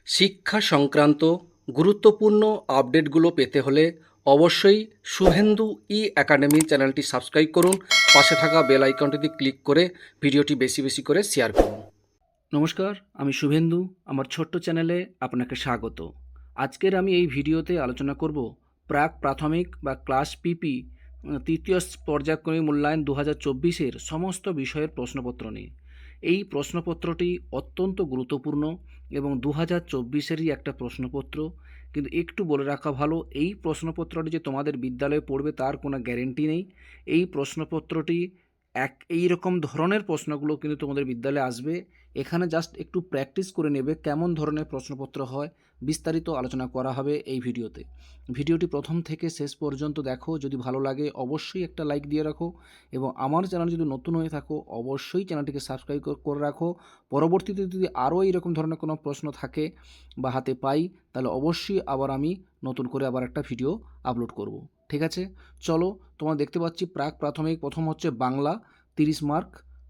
শিক্ষা সংক্রান্ত গুরুত্বপূর্ণ আপডেটগুলো পেতে হলে অবশ্যই শুভেন্দু ই একাডেমি চ্যানেলটি সাবস্ক্রাইব করুন। পাশে থাকা বেল আইকনটিতে ক্লিক করে ভিডিওটি বেশি বেশি করে শেয়ার করুন। নমস্কার, আমি শুভেন্দু। আমার ছোট্ট চ্যানেলে আপনাকে স্বাগত। আজকের আমি এই ভিডিওতে আলোচনা করব প্রাক প্রাথমিক বা ক্লাস পিপি তৃতীয় পর্যায়ক্রমিক মূল্যায়ন 2024-এর সমস্ত বিষয়ের প্রশ্নপত্র নিয়ে। এই প্রশ্নপত্রটি অত্যন্ত গুরুত্বপূর্ণ এবং 2024-এরই একটা প্রশ্নপত্র। কিন্তু একটু বলে রাখা ভালো, এই প্রশ্নপত্রটি যে তোমাদের বিদ্যালয়ে পড়বে তার কোনো গ্যারেন্টি নেই। এই প্রশ্নপত্রটি এই রকম ধরনের প্রশ্নগুলো কিন্তু তোমাদের বিদ্যালয়ে আসবে। এখানে জাস্ট একটু প্র্যাকটিস করে নেবে কেমন ধরনের প্রশ্নপত্র হয়, বিস্তারিত আলোচনা করা হবে এই ভিডিওতে। ভিডিওটি প্রথম থেকে শেষ পর্যন্ত দেখো, যদি ভালো লাগে অবশ্যই একটা লাইক দিয়ে রাখো এবং আমার চ্যানেল যদি নতুন হয়ে থাকো অবশ্যই চ্যানেলটিকে সাবস্ক্রাইব করে রাখো। পরবর্তীতে যদি আরও এইরকম ধরনের কোনো প্রশ্ন থাকে বা হাতে পাই তাহলে অবশ্যই আবার আমি নতুন করে আবার একটা ভিডিও আপলোড করব। ঠিক আছে, চলো। তোমরা দেখতে পাচ্ছি প্রাক প্রাথমিক প্রথম হচ্ছে বাংলা, 30 মার্ক,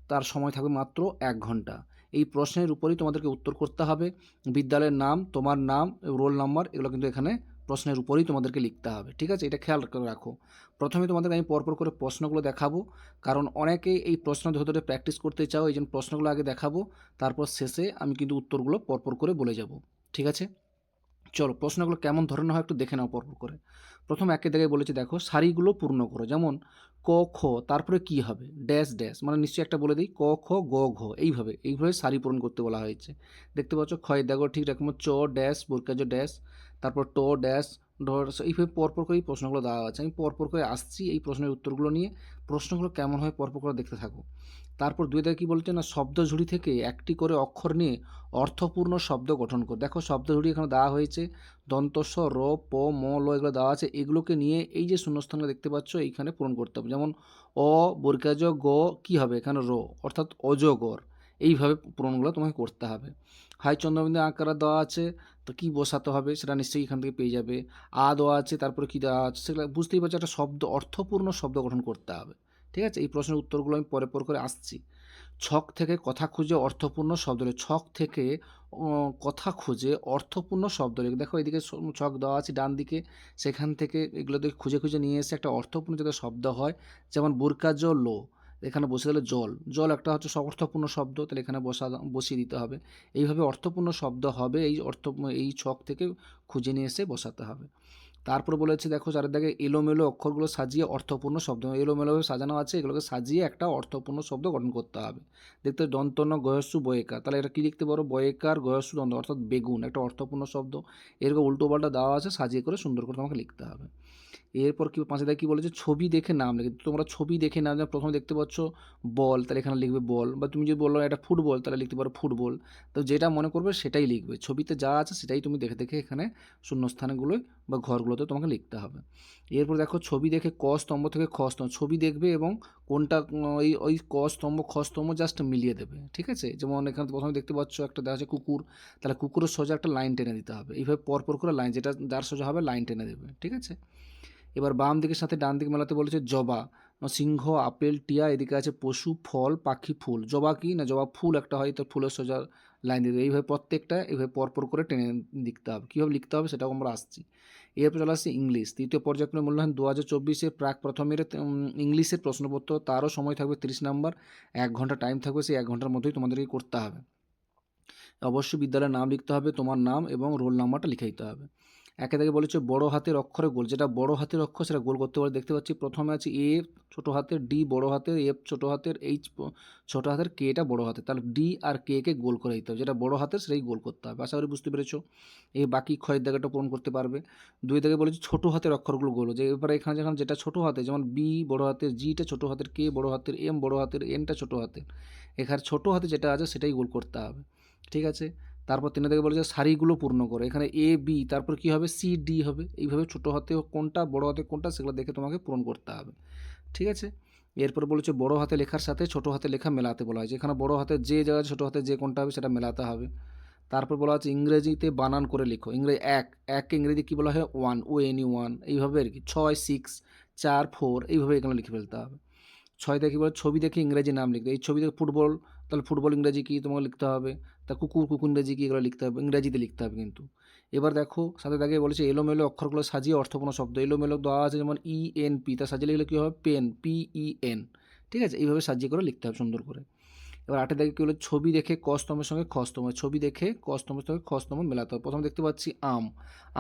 তার সময় থাকবে মাত্র 1 ঘন্টা। এই প্রশ্নের উপরেই তোমাদেরকে উত্তর করতে হবে। বিদ্যালয়ের নাম, তোমার নাম, রোল নাম্বার এগুলো কিন্তু এখানে প্রশ্নের উপরেই তোমাদেরকে লিখতে হবে। ঠিক আছে, এটা খেয়াল করে রাখো। প্রথমে তোমাদেরকে আমি পরপর করে প্রশ্নগুলো দেখাবো, কারণ অনেকেই এই প্রশ্ন ধরে ধরে প্র্যাকটিস করতে চাও, এই জন্য প্রশ্নগুলো আগে দেখাবো, তারপর শেষে আমি কিন্তু উত্তরগুলো পরপর করে বলে যাব। ঠিক আছে, চলো প্রশ্নগুলো কেমন ধরনের হয় একটু দেখে নাও পরপর করে। প্রথম একে জায়গায় বলেছে, দেখো সারিগুলো পূর্ণ করো। যেমন ক খ, তারপরে কি হবে ড্যাশ ড্যাশ, মানে নিশ্চয়ই একটা বলে দিই, ক খ গ ঘ, এইভাবে সারি পূরণ করতে বলা হয়েছে। দেখতে পাচ্ছ ক্ষয় দেখো ঠিক রকম চ ড্যাশ বোরকাজ ড্যাশ, তারপর ট ড্যাশ ঢর, এইভাবে পরপর করে এই প্রশ্নগুলো দেওয়া আছে। আমি পরপর করে আসছি এই প্রশ্নের উত্তরগুলো নিয়ে। প্রশ্নগুলো কেমন হয় পরপর করে দেখতে থাকো। তারপর দুই দাগে কী বলছে না, শব্দ ঝুড়ি থেকে একটি করে অক্ষর নিয়ে অর্থপূর্ণ শব্দ গঠন করে। দেখো শব্দ ঝুড়ি এখানে দেওয়া হয়েছে, দন্তস্ব র প ম ল এগুলো দেওয়া আছে। এগুলোকে নিয়ে এই যে শূন্যস্থানগুলো দেখতে পাচ্ছ এইখানে পূরণ করতে হবে। যেমন অ বর্গাজ গ কী হবে এখানে র, অর্থাৎ অজগর। এইভাবে পূরণগুলো তোমাকে করতে হবে। হাই চন্দ্রবিন্দু আকারে দেওয়া আছে, তো কী বসাতে হবে সেটা নিশ্চয়ই এখান থেকে পেয়ে যাবে। আ দেওয়া আছে, তারপরে কী দেওয়া আছে সেগুলো বুঝতেই পারছো, একটা শব্দ অর্থপূর্ণ শব্দ গঠন করতে হবে। ঠিক আছে, এই প্রশ্নের উত্তরগুলো আমি পরে করে আসছি। ছক থেকে কথা খুঁজে অর্থপূর্ণ শব্দ লেখ। ছক থেকে কথা খুঁজে অর্থপূর্ণ শব্দ লেখ। দেখো এদিকে ছক দেওয়া আছে ডান দিকে, সেখান থেকে এগুলো থেকে খুঁজে খুঁজে নিয়ে এসে একটা অর্থপূর্ণ যাতে শব্দ হয়। যেমন বোরকাজ লো, এখানে বসে দিলে জল, জল একটা হচ্ছে অর্থপূর্ণ শব্দ, তাহলে এখানে বসিয়ে দিতে হবে। এইভাবে অর্থপূর্ণ শব্দ হবে, এই ছক থেকে খুঁজে নিয়ে এসে বসাতে হবে। তারপর বলেছে দেখো চারিদিকে এলোমেলো অক্ষরগুলো সাজিয়ে অর্থপূর্ণ শব্দ, এলোমেলোভাবে সাজানো আছে, এগুলোকে সাজিয়ে একটা অর্থপূর্ণ শব্দ গঠন করতে হবে। দেখতে দন্তন্য গয়স্যু বয়েকার, তাহলে এটা কী লিখতে পারো, বয়েকার গয়স্যু দন্ত, অর্থাৎ বেগুন, একটা অর্থপূর্ণ শব্দ। এরকম উল্টো পাল্টা দেওয়া আছে, সাজিয়ে করে সুন্দর করে তোমাকে লিখতে হবে। এরপর কি পাঁচে দেখে কী বলেছে, ছবি দেখে নাম লিখে। তোমরা ছবি দেখে নাম, যেমন প্রথমে দেখতে পাচ্ছ বল, তাহলে এখানে লিখবে বল, বা তুমি যদি বললো এটা ফুটবল তাহলে লিখতে পারো ফুটবল। তো যেটা মনে করবে সেটাই লিখবে, ছবিতে যা আছে সেটাই তুমি দেখে দেখে এখানে শূন্যস্থানগুলোয় বা ঘরগুলোতে তোমাকে লিখতে হবে। এরপর দেখো ছবি দেখে ক স্তম্ভ থেকে খ স্তম্ভ, ছবি দেখবে এবং কোনটা ওই ক স্তম্ভ খ স্তম্ভ জাস্ট মিলিয়ে দেবে। ঠিক আছে, যেমন এখানে প্রথমে দেখতে পাচ্ছ একটা দেখা যাচ্ছে কুকুর, তাহলে কুকুরের সোজা একটা লাইন টেনে দিতে হবে। এইভাবে পরপর করে লাইন, যেটা যার সোজা হবে লাইন টেনে দেবে। ঠিক আছে, এবার বাম দিকের সাথে ডান দিকে মেলাতে বলেছে জবা, সিংহ আপেল টিয়া, এদিকে আছে পশু ফল পাখি ফুল। জবা কি না, জবা ফুল একটা হয়, তো ফুলের সোজা লাইন দিয়ে দেবে। এইভাবে প্রত্যেকটা এইভাবে পরপর করে টেনে লিখতে হবে। কীভাবে লিখতে হবে সেটাও আমরা আসছি। এরপর চলে আসছে ইংলিশ, তৃতীয় পর্যায়ক্রমে মূল্যায়ন 2024-এর প্রাক প্রথমের ইংলিশের প্রশ্নপত্র। তারও সময় থাকবে 30 নাম্বার, 1 ঘন্টা টাইম থাকবে, সেই 1 ঘন্টার মধ্যেই তোমাদেরকে করতে হবে। অবশ্যই বিদ্যালয়ের নাম লিখতে হবে, তোমার নাম এবং রোল নাম্বারটা লিখে দিতে হবে। একে থেকে বলেছে বড় হাতের অক্ষরে গোল, যেটা বড় হাতের অক্ষর সেটা গোল করতে পারে। দেখতে পাচ্ছি প্রথমে আছে এ ছোটো হাতের, ডি বড় হাতের, এফ ছোটো হাতের, এইচ ছোটো হাতের, কে এটা বড় হাতের, তাহলে ডি আর কে কে গোল করে দিতে হবে। যেটা বড় হাতের সেটাই গোল করতে হবে। আশা করি বুঝতে পেরেছো। এই বাকি ক্ষয়ের জায়গাটা পূরণ করতে পারবে। দুই থেকে বলেছে ছোটো হাতের অক্ষরগুলো গোল, যে এবারে এখানে যেখানে যেটা ছোটো হাতে, যেমন বি বড় হাতের, জিটা ছোটো হাতের, কে বড় হাতের, এম বড় হাতের, এনটা ছোটো হাতের, এখানে ছোটো হাতে যেটা আছে সেটাই গোল করতে হবে। ঠিক আছে, তারপর 3 থেকে বলেছে সারিগুলো পূর্ণ করে। এখানে এ বি, তারপর কি হবে সি ডি হবে। এইভাবে ছোটো হাতে কোনটা বড় হাতে কোনটা সেগুলো দেখে তোমাকে পূরণ করতে হবে। ঠিক আছে, এরপর বলেছে বড় হাতে লেখার সাথে ছোটো হাতে লেখা মেলাতে বলা হয়েছে। এখানে বড় হাতে যে জায়গায় ছোটো হাতে যে কোনটা হবে সেটা মেলাতে হবে। তারপর বলা আছে ইংরেজিতে বানান করে লিখো। ইংরেজি এক ইংরেজি কী বলা হয়, one, O N U one, এইভাবে আর কি। 6 6 4 4 এইভাবে এখানে লিখে ফেলতে হবে। 6 দেখে বলে ছবি দেখে ইংরেজি নাম লিখতে। এই ছবি দেখে ফুটবল, তাহলে ফুটবল ইংরেজি কী তোমাকে লিখতে হবে। তা কুকুর কুকুর ইংরেজি কি, এগুলো লিখতে হবে, ইংরেজিতে লিখতে হবে কিন্তু। এবার দেখো সাথে দাগে বলেছে এলোমেলো অক্ষরগুলো সাজিয়ে অর্থপূর্ণ শব্দ, এলোমেলো দেওয়া আছে যেমন ENP, তা সাজিয়ে লিখলে কী হবে পেন, PEN, ঠিক আছে, এইভাবে সাজিয়ে করে লিখতে হবে সুন্দর করে। এবার 8 দাগে কী হলো, ছবি দেখে ক স্তম্ভের সঙ্গে খ স্তম্ভ, ছবি দেখে ক স্তম্ভের সঙ্গে খ স্তম্ভ মেলাতে হবে। প্রথমে দেখতে পাচ্ছি আম,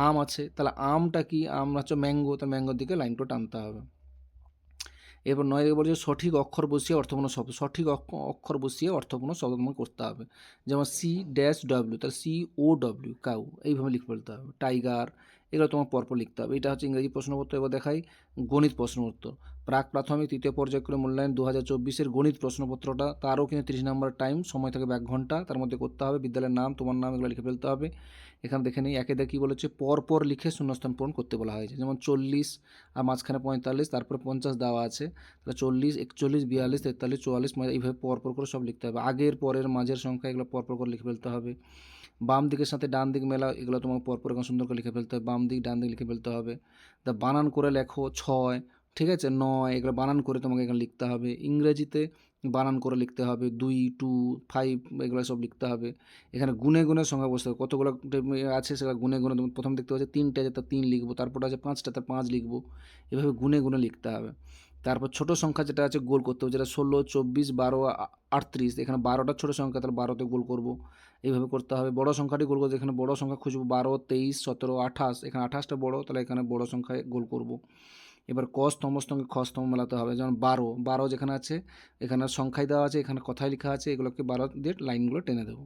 আম আছে, তাহলে আমটা কি, আম হচ্ছে ম্যাঙ্গো, তার ম্যাঙ্গোর দিকে লাইনটা টানতে হবে। এরপর 9 দিকে বলছে সঠিক অক্ষর বসিয়ে অর্থপূর্ণ শব্দ, সঠিক অক্ষর বসিয়ে অর্থপূর্ণ শব্দ তোমাকে করতে হবে। যেমন C-W, তাহলে COW, কাউ, এইভাবে লিখে ফেলতে হবে। টাইগার, এগুলো তোমার পরপর লিখতে হবে। এটা হচ্ছে ইংরেজি প্রশ্নপত্র। এবার দেখাই গণিত প্রশ্নপত্র। প্রাক প্রাথমিক তৃতীয় পর্যায়ক্রমে মূল্যায়ন 2024-এর গণিত প্রশ্নপত্রটা, তারও কিন্তু 30 নম্বর টাইম, সময় থাকে 1 ঘন্টা, তার মধ্যে করতে হবে। বিদ্যালয়ের নাম, তোমার নাম, এগুলো লিখে ফেলতে হবে। এখানে দেখে নিই একে দেখে কী বলেছে, পরপর লিখে শূন্যস্থান পূরণ করতে বলা হয়েছে। যেমন 40 আর মাঝখানে 45, তারপরে 50 দেওয়া আছে, তাহলে 40, 41, 42, 43, 44, এইভাবে পরপর করে সব লিখতে হবে। আগের পরের মাঝের সংখ্যা এগুলো পরপর করে লিখে ফেলতে হবে। বাম দিকের সাথে ডান দিক মেলা, এগুলো তোমাকে পরপর এখন সুন্দর করে লিখে ফেলতে হবে। বাম দিক ডান দিক লিখে ফেলতে হবে। তা বানান করে লেখো 6, ঠিক আছে, 9, এগুলো বানান করে তোমাকে এখানে লিখতে হবে। ইংরেজিতে বানান করে লিখতে হবে 2, 2, 5, এগুলো সব লিখতে হবে। এখানে গুনে গুনে সংখ্যা বসতে হবে, কতগুলো আছে সেগুলো গুনে গুনে, প্রথম দেখতে পাচ্ছি 3টে আছে, তার 3 লিখবো, তারপর আছে 5টা, তার 5 লিখবো, এভাবে গুনে গুনে লিখতে হবে। তারপর ছোটো সংখ্যা যেটা আছে গোল করতে হবে, যেটা 16, 24, 12, 38, এখানে 12টা ছোটো সংখ্যা, তাহলে 12তে গোল করব, এইভাবে করতে হবে। বড় সংখ্যাটি গোল করতে, এখানে বড় সংখ্যা খুঁজবো, 12, 23, 17, 28, এখানে 28টা বড়, তাহলে এখানে বড় সংখ্যায় গোল করব। এবার ক স্তম্ভ সঙ্গে খ স্তম্ভ মেলাতে হবে। যেমন 12 যেখানে আছে, এখানে সংখ্যায় দেওয়া আছে, এখানে কথায় লেখা আছে, এগুলোকে 12 দিয়ে লাইনগুলো টেনে দেবো।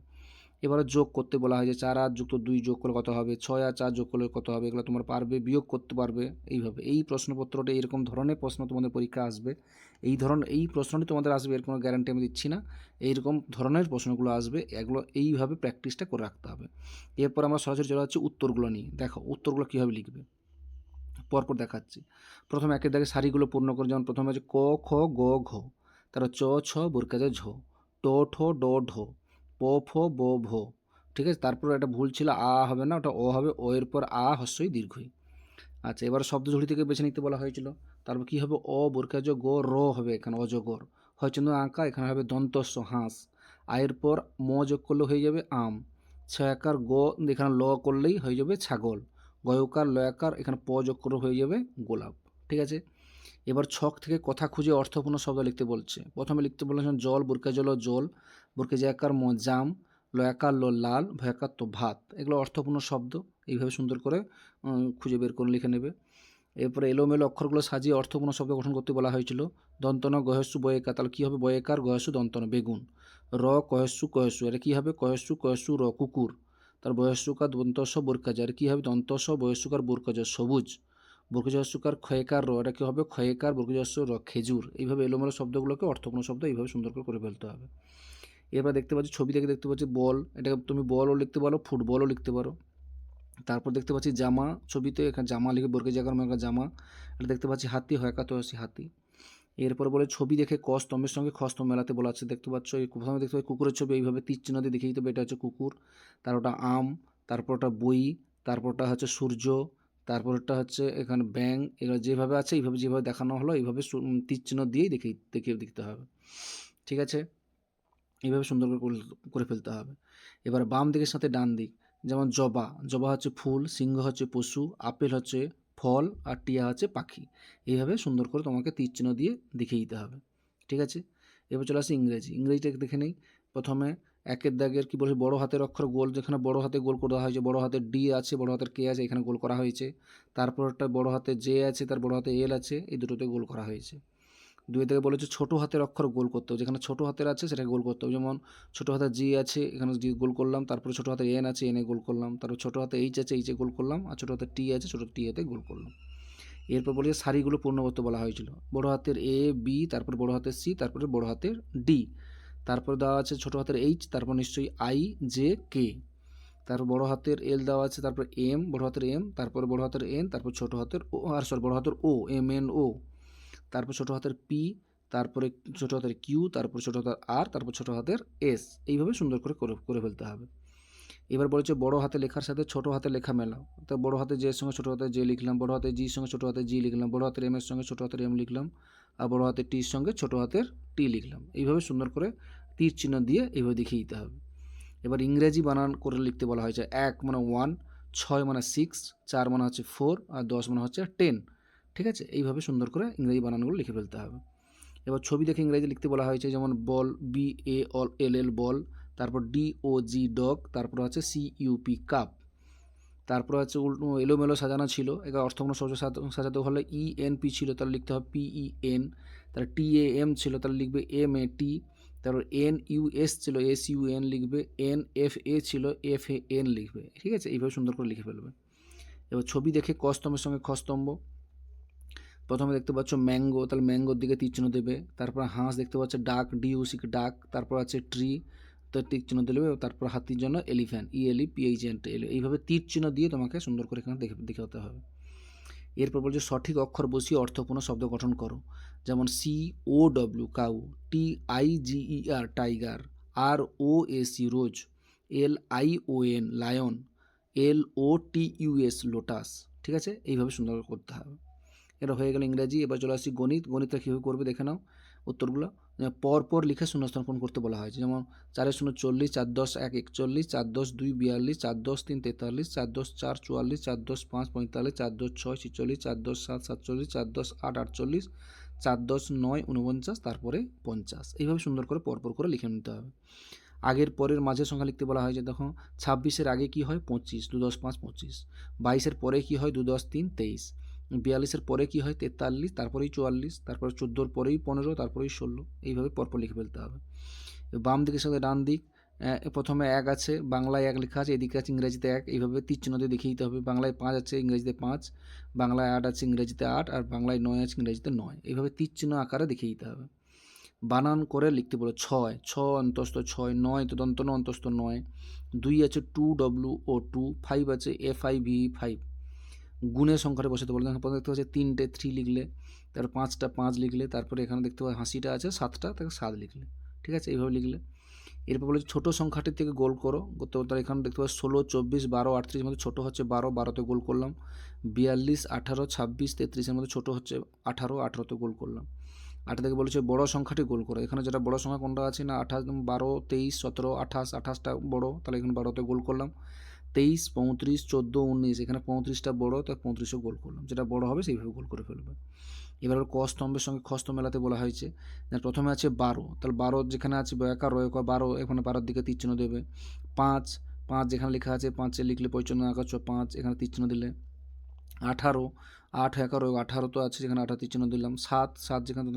এবারে যোগ করতে বলা হয় যে 4 আর যুক্ত 2 যোগ করলে কত হবে, 6 আর 4 যোগ করলে কত হবে, এগুলো তোমরা পারবে, বিয়োগ করতে পারবে। এইভাবে এই প্রশ্নপত্রটা এরকম ধরনের প্রশ্ন তোমাদের পরীক্ষা আসবে, এই প্রশ্নটি তোমাদের আসবে, এর কোনো গ্যারান্টি আমি দিচ্ছি না, এইরকম ধরনের প্রশ্নগুলো আসবে, এগুলো এইভাবে প্র্যাকটিসটা করে রাখতে হবে। এরপর আমরা সরাসরি চলে যাচ্ছি উত্তরগুলো নিয়ে। দেখো উত্তরগুলো কীভাবে লিখবে, পরপর দেখাচ্ছি। প্রথমে একের দাগে সারিগুলো পূর্ণ করে, যেমন প্রথমে হচ্ছে ক, খ, গ, ঘ, তারপর চ, ছ, বোরকাজা ঝ, ট, ঠ, ড, ঢ, প, ফ, ব, ভ, ঠিক আছে। তারপর এটা ভুল ছিল, আ হবে না, ওটা ও হবে, ও এর পর আ হস্যই দীর্ঘই। আচ্ছা, এবার শব্দ ঝুড়ি থেকে বেছে নিতে বলা হয়েছিল। তারপর কী হবে, অ বোরকাজ গ, র হবে এখানে অজগর, হয়চন্দ্র আঁকা, এখানে হবে দন্তস্ব হাঁস, আয়ের পর ম যোগ করলে হয়ে যাবে আম, ছয়াকার গ এখানে ল করলেই হয়ে যাবে ছাগল, গয়কার লয়াকার এখানে প যোগ করে হয়ে যাবে গোলাপ, ঠিক আছে। এবার ছক থেকে কথা খুঁজে অর্থপূর্ণ শব্দ লিখতে বলছে। প্রথমে লিখতে বলেছেন জল, বোরকা জল, জল, বোরকা জাকার ম জাম, লয়াকার ল লাল, ভয়াকার তো ভাত, এগুলো অর্থপূর্ণ শব্দ, এইভাবে সুন্দর করে খুঁজে বের করে লিখে নেবে। এরপরে এলোমেলো অক্ষরগুলো সাজিয়ে অর্থপূর্ণ শব্দ গঠন করতে বলা হয়েছিল। দন্তন গহস্যু বয়েকা, তাহলে কী হবে, বয়েকার গহস্যু দন্তন বেগুন, র কহস্যু কহস্যু, এটা কী হবে, কহস্যু কহস্যু র কুকুর, তার বয়স্যুকার দন্তস্ব বোরকাজা, এটা কী হবে, দন্তস্ব বয়স্যুকার বোরকাজা সবুজ, বর্গজস্যকার ক্ষয়কার র, এটা কী হবে, ক্ষয়কার বর্গজস্য র খেজুর। এইভাবে এলোমেলো শব্দগুলোকে অর্থপূর্ণ শব্দ এইভাবে সুন্দর করে ফেলতে হবে। এরপর দেখতে পাচ্ছি ছবি থেকে দেখতে পাচ্ছি বল, এটাকে তুমি বলও লিখতে পারো, ফুটবলও লিখতে পারো। তারপর দেখতে পাচ্ছি জামা, ছবিতে এখানে জামা লিখে বর্গের জায়গার মধ্যে জামা, এটা দেখতে পাচ্ছি হাতি, হয়কা তো আসি হাতি। এরপর বলে ছবি দেখে ক স্তম্ভের সঙ্গে খ স্তম্ভ মেলাতে বলা আছে। দেখতে পাচ্ছ এই প্রথমে দেখতে পাচ্ছি কুকুরের ছবি, এইভাবে তীর চিহ্ন দিয়ে দেখিয়ে দিতে হবে এটা হচ্ছে কুকুর, তারপরটা আম, তারপরটা বই, তারপরটা হচ্ছে সূর্য, তারপরটা হচ্ছে এখানে ব্যাং, এগুলো যেভাবে আছে এইভাবে যেভাবে দেখানো হলো এইভাবে তীর চিহ্ন দিয়েই দেখিয়ে দিতে হবে, ঠিক আছে। এইভাবে সুন্দর করে ফেলতে হবে। এবার বাম দিকের সাথে ডান দিক, যেমন জবা, জবা হচ্ছে ফুল, সিংহ হচ্ছে পশু, আপেল হচ্ছে ফল, আর টিয়া হচ্ছে পাখি, এইভাবে সুন্দর করে তোমাকে তীর চিহ্ন দিয়ে দেখিয়ে দিতে হবে, ঠিক আছে। এবার চলে আসি ইংরেজিটা দেখে নেই। প্রথমে একের দাগের কী বলছে, বড় হাতের অক্ষর গোল, যেখানে বড় হাতে গোল করা হয়েছে, বড় হাতের ডি আছে, বড় হাতের কে আছে, এখানে গোল করা হয়েছে। তারপর একটা বড় হাতে জে আছে, তার বড় হাতে এল আছে, এই দুটোতে গোল করা হয়েছে। 2 থেকে বলেছে ছোটো হাতের অক্ষর গোল করতে হবে, যেখানে ছোটো হাতের আছে সেটাকে গোল করতে হবে। যেমন ছোটো হাতের জি আছে, এখানে জি গোল করলাম, তারপরে ছোটো হাতের এন আছে, এনে গোল করলাম, তারপর ছোটো হাতে এইচ আছে, এইচে গোল করলাম, আর ছোটো হাতের টি আছে, ছোটো টি হাতে গোল করলাম। এরপর বলেছে সারিগুলো পূর্ণ করতে বলা হয়েছিল। বড় হাতের এ বি, তারপর বড় হাতের সি, তারপরে বড় হাতের ডি, তারপর দেওয়া আছে ছোটো হাতের এইচ, তারপর নিশ্চয়ই আই জে কে, তারপর বড় হাতের এল দেওয়া আছে, তারপর এম, বড় হাতের এম, তারপর বড় হাতের এন, তারপর ছোটো হাতের ও, বড় হাতের ও, এম এন ও, তারপর ছোটো হাতের পি, তারপরে ছোটো হাতের কিউ, তারপর ছোটো হাতের আর, তারপর ছোটো হাতের এস, এইভাবে সুন্দর করে ফেলতে হবে। এবার বলেছে বড় হাতে লেখার সাথে ছোটো হাতে লেখা মেলাও। তো বড় হাতে জের সঙ্গে ছোটো হাতে জে লিখলাম, বড় হাতে জির সঙ্গে ছোটো হাতে জি লিখলাম, বড় হাতের এম এর সঙ্গে ছোটো হাতের এম লিখলাম, আর বড় হাতের টির সঙ্গে ছোটো হাতের টি লিখলাম। এইভাবে সুন্দর করে তীর চিহ্ন দিয়ে এইভাবে দেখিয়ে দিতে হবে। এবার ইংরেজি বানান করে লিখতে বলা হয়েছে 1 মানে 1, 6 মানে 6, 4 মানে হচ্ছে 4 আর 10 মানে হচ্ছে 10। ঠিক আছে, এইভাবে সুন্দর করে ইংরেজি বানানগুলো লিখে ফেলতে হবে। এবার ছবি দেখে ইংরেজি লিখতে বলা হয়েছে, যেমন বল, BALL বল, তারপর DOG ডগ, তারপর হচ্ছে CUP কাপ। তারপর হচ্ছে এলোমেলো সাজানো ছিল, এবার অর্থপূর্ণ সহজে সাজাতে হলে ENP ছিল, তাহলে লিখতে হবে PEN। তার TAM ছিল, তাহলে লিখবে MAT। তারপর NUS ছিল, SUN লিখবে, NFA ছিল, FAN লিখবে। ঠিক আছে, এইভাবে সুন্দর করে লিখে ফেলবে। এবার ছবি দেখে ক স্তম্ভের সঙ্গে খ স্তম্ভ। প্রথমে দেখতে পাচ্ছ ম্যাঙ্গো, তাহলে ম্যাঙ্গোর দিকে তীর চিহ্ন দেবে। তারপর হাঁস দেখতে পাচ্ছ, ডাক, DUC ডাক। তারপর আছে ট্রি, তো তীর চিহ্ন দেবে। তারপর হাতির জন্য এলিফ্যান্ট, ELEPHANT। এইভাবে তীর চিহ্ন দিয়ে তোমাকে সুন্দর করে এখানে দেখাতে হবে। এরপর বলছে সঠিক অক্ষর বসিয়ে অর্থপূর্ণ শব্দ গঠন করো। যেমন COW cow, TIGER tiger, ROAC রোজ, LION লায়ন, LOTUS লোটাস। ঠিক আছে, এইভাবে সুন্দর করতে হবে। এটা হয়ে গেল ইংরাজি। এবার চলে আসছি গণিত। গণিতটা কীভাবে করবে দেখে নাও উত্তরগুলো। পরপর লিখে শূন্যস্থান পূরণ করতে বলা হয়েছে, যেমন 4 0 40, 4 10 1 41, 4 10 2 42, 4 10 3 43, 4 10 4 44, 4 10 5 45, 4 10 6 46, 4 10 7 47, 4 10 8 48, 4 10 9 49, তারপরে 50। এইভাবে সুন্দর করে পরপর করে লিখে নিতে হবে। আগের পরের মাঝের সংখ্যা লিখতে বলা হয়েছে, দেখো 26-এর আগে কি হয় 25, 2 10 5 25। 22-এর পরে কি হয় 2 10 3 23। 42-এর পরে কি হয় 43, তারপরেই 44, তারপরে 14-র পরেই 15, তারপরেই 16। এইভাবে পরপর লিখে ফেলতে হবে। বাম দিকের সাথে ডান দিক, প্রথমে 1 আছে, বাংলায় 1 লেখা আছে, এদিকে আছে ইংরেজিতে 1। এইভাবে তীর চিহ্ন দিয়ে দেখিয়ে দিতে হবে। বাংলায় 5 আছে, ইংরেজিতে 5, বাংলায় 8 আছে, ইংরেজিতে 8, আর বাংলায় 9 আছে, ইংরেজিতে 9। এইভাবে তীর চিহ্ন আকারে দেখিয়ে দিতে হবে। বানান করে লিখতে বলো 6, 6 অন্তস্থ 6, 9 তদন্ত অন্তস্থ 9, 2 আছে 2WO2, 5 আছে FIVE 5। গুণের সংখ্যাটা বসাতে বলে, প্রথমে দেখতে পাচ্ছি 3টে 3 লিখলে, তারপর 5টা 5 লিখলে, তারপরে এখানে দেখতে পাচ্ছি হাসিটা আছে 7টা, তাকে 7 লিখলে। ঠিক আছে, এইভাবে লিখলে। এরপর বলেছে ছোটো সংখ্যাটির থেকে গোল করো। তার এখানে দেখতে পাচ্ছি 16, 24, 12, 38 মধ্যে ছোটো হচ্ছে 12, 12তে গোল করলাম। 42, 18, 26, 33-এর মধ্যে ছোটো হচ্ছে 18, 18তে গোল করলাম। 8 থেকে বলেছে বড় সংখ্যাটি গোল করো। এখানে যেটা বড় সংখ্যা কোনটা আছে না 28, 12, 23, 17, 28, 28টা বড়, তাহলে এখানে 12তে গোল করলাম। 23, 35, 14, 19, এখানে 35টা বড়, তাই 35এ গোল করলাম। যেটা বড় হবে সেইভাবে গোল করে ফেলবে। এবার ক স্তম্ভের সঙ্গে খ স্তম্ভ মেলাতে বলা হয়েছে। প্রথমে আছে 12, তাহলে 12 যেখানে আছে বয়াকার রয়কার 12, এখানে 12-র দিকে তীর চিহ্ন দেবে। 5, 5 যেখানে লেখা আছে 5-এ লিখলে পরিচ্ছন্ন আকার 5, এখানে তীর চিহ্ন দিলে। 18, 8 11 18 তো আছে, যেখানে 18 তীর চিহ্ন দিলাম। 7, 7 যেখানে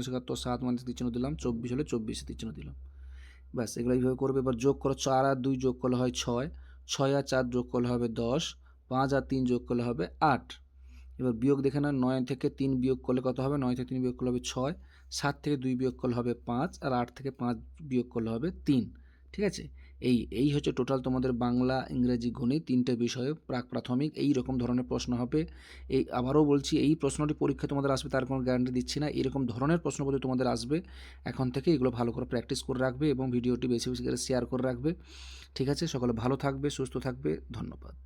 7 মানে তীর চিহ্ন দিলাম। 24 হলে 24 তীর চিহ্ন দিলাম। ব্যাস, এগুলো এইভাবে করবে। এবার যোগ করো, 4 আর 2 যোগ করলে হয় 6, 6 আর 4 যোগ করলে হবে 10, 5 আর 3 যোগ করলে হবে 8। এবার বিয়োগ দেখে না, 9 থেকে 3 বিয়োগ করলে কত হবে, 9 থেকে 3 বিয়োগ করলে হবে 6, 7 থেকে 2 বিয়োগ করলে হবে 5, আর 8 থেকে 5 বিয়োগ করলে হবে 3। ঠিক আছে, এই হচ্ছে টোটাল তোমাদের বাংলা, ইংরেজি, গণিত 3টে বিষয়ে প্রাক প্রাথমিক এই রকম ধরনের প্রশ্ন হবে। আবারও বলছি, এই প্রশ্নটি পরীক্ষা তোমাদের আসবে তার কোনো গ্যারান্টি দিচ্ছি না। এরকম ধরনের প্রশ্নপত্র তোমাদের আসবে। এখন থেকে এগুলো ভালো করে প্র্যাকটিস করে রাখবে এবং ভিডিওটি বেশি বেশি করে শেয়ার করে রাখবে। ঠিক আছে, সকলে ভালো থাকবে, সুস্থ থাকবে, ধন্যবাদ।